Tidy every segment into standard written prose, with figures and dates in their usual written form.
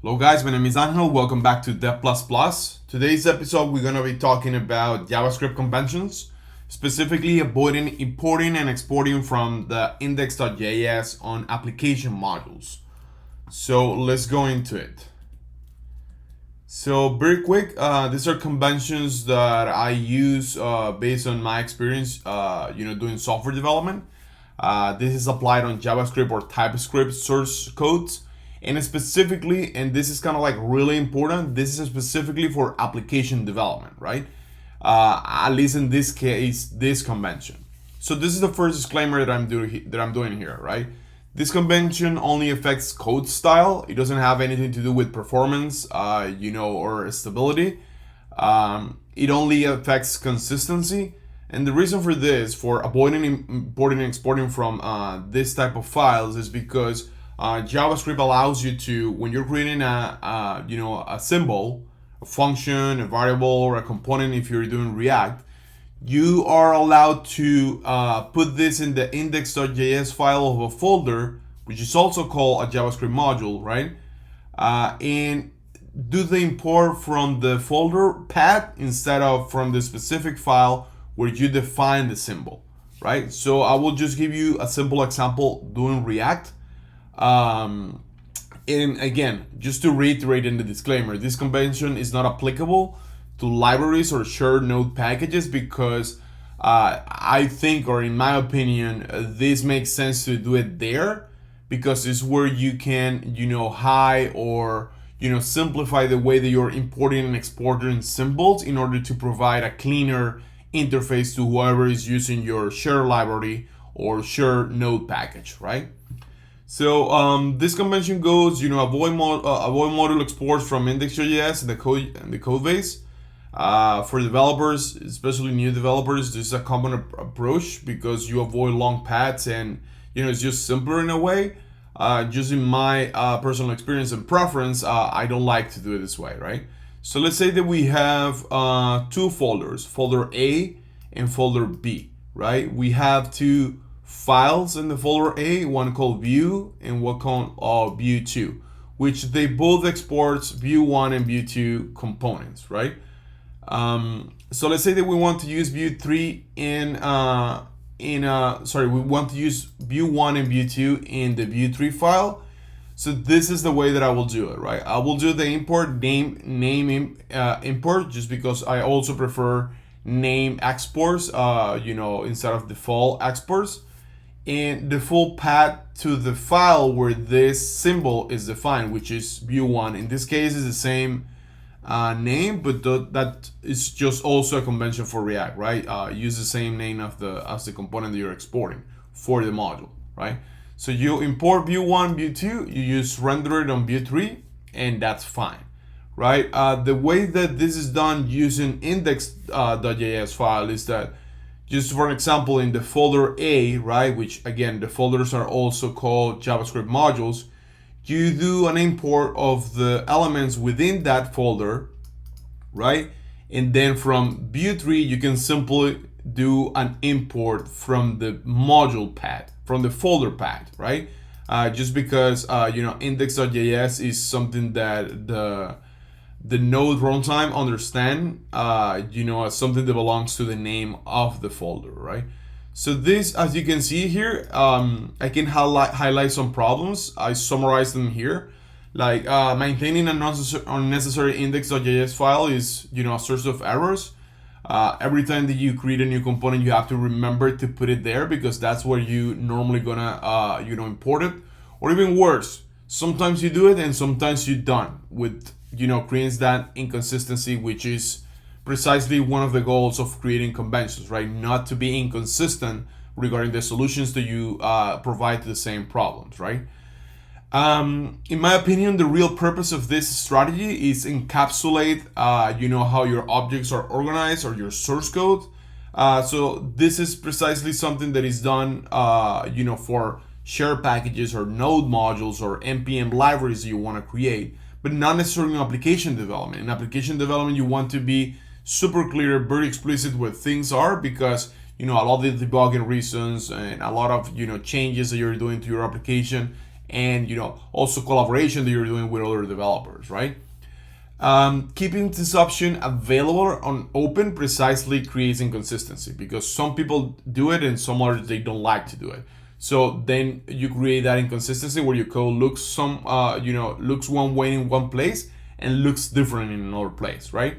Hello guys, my name is Angel. Welcome back to Dev++. Today's episode we're going to be talking about JavaScript conventions, specifically avoiding importing and exporting from the index.js on application modules. So let's go into it. So very quick, these are conventions that I use based on my experience, doing software development. This is applied on JavaScript or TypeScript source codes. And specifically, and this is kind of like really important, this is specifically for application development, right? At least in this case, this convention. So this is the first disclaimer that I'm doing here, right? This convention only affects code style. It doesn't have anything to do with performance, or stability. It only affects consistency. And the reason for this, for avoiding importing and exporting from this type of files, is because JavaScript allows you to, when you're creating a symbol, a function, a variable, or a component, if you're doing React, you are allowed to put this in the index.js file of a folder, which is also called a JavaScript module, right? And do the import from the folder path instead of from the specific file where you define the symbol, right? So I will just give you a simple example doing React. And again, just to reiterate in the disclaimer, this convention is not applicable to libraries or shared node packages because I think, or in my opinion, this makes sense to do it there because it's where you can, hide or, simplify the way that you're importing and exporting symbols in order to provide a cleaner interface to whoever is using your shared library or shared node package, right? So this convention goes, avoid module exports from index.js and the code base. For developers, especially new developers, this is a common approach because you avoid long paths and it's just simpler in a way. Just in my personal experience and preference, I don't like to do it this way, right? So let's say that we have two folders, folder A and folder B, right? We have two files in the folder A, one called view and one called view2, which they both exports view1 and view2 components, right? So let's say that we want to use view3 we want to use view1 and view2 in the view3 file. So this is the way that I will do it, right? I will do the import name import just because I also prefer name exports, instead of default exports. And the full path to the file where this symbol is defined, which is view1. In this case, is the same name, but that is just also a convention for React, right? Use the same name of as the component that you're exporting for the module, right? So you import view1, view2, you use render it on view3, and that's fine, right? The way that this is done using index.js file is that, just for an example, in the folder A, right, which again, the folders are also called JavaScript modules, you do an import of the elements within that folder, right? And then from view3, you can simply do an import from the module path, from the folder path, right? Just because, index.js is something that the node runtime understand, as something that belongs to the name of the folder, right? So this, as you can see here, I can highlight some problems. I summarize them here. Like maintaining an unnecessary index.js file is, a source of errors. Every time that you create a new component, you have to remember to put it there because that's where you normally gonna, import it. Or even worse, sometimes you do it and sometimes you don't, with creates that inconsistency, which is precisely one of the goals of creating conventions, right? Not to be inconsistent regarding the solutions that you provide to the same problems, right? In my opinion, the real purpose of this strategy is encapsulate, how your objects are organized or your source code. So this is precisely something that is done, for share packages or node modules or npm libraries that you want to create, but not necessarily in application development. In application development, you want to be super clear, very explicit where things are because, a lot of the debugging reasons and a lot of, changes that you're doing to your application and also collaboration that you're doing with other developers, right? Keeping this option available on open precisely creates inconsistency, because some people do it and some others they don't like to do it. So then you create that inconsistency where your code looks looks one way in one place and looks different in another place, right?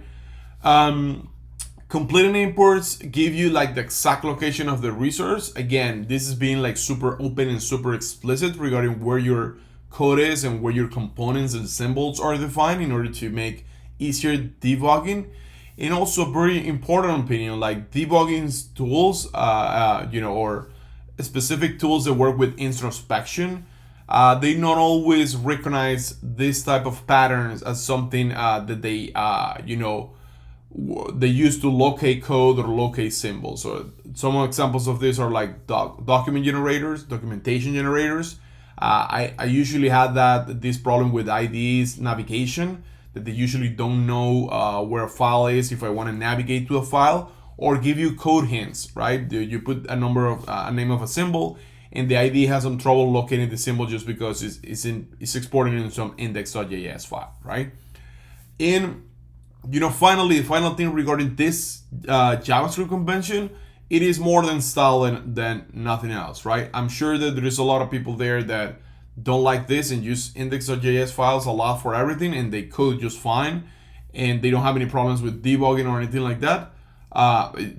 Completing imports give you like the exact location of the resource. Again, this is being like super open and super explicit regarding where your code is and where your components and symbols are defined in order to make easier debugging. And also, very important opinion, like debugging tools, or specific tools that work with introspection, they not always recognize this type of patterns as something that they use to locate code or locate symbols. So some examples of this are like document generators, documentation generators. I usually had this problem with IDEs navigation, that they usually don't know where a file is if I want to navigate to a file, or give you code hints, right? You put a name of a symbol, and the IDE has some trouble locating the symbol just because it's exporting in some index.js file, right? And finally, the final thing regarding this JavaScript convention, it is more than style than nothing else, right? I'm sure that there is a lot of people there that don't like this and use index.js files a lot for everything, and they code just fine, and they don't have any problems with debugging or anything like that.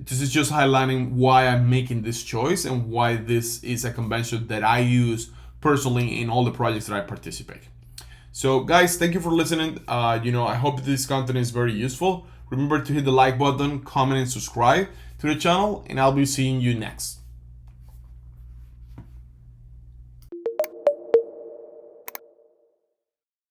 This is just highlighting why I'm making this choice and why this is a convention that I use personally in all the projects that I participate. So guys, thank you for listening. I hope this content is very useful. Remember to hit the like button, comment, and subscribe to the channel, and I'll be seeing you next.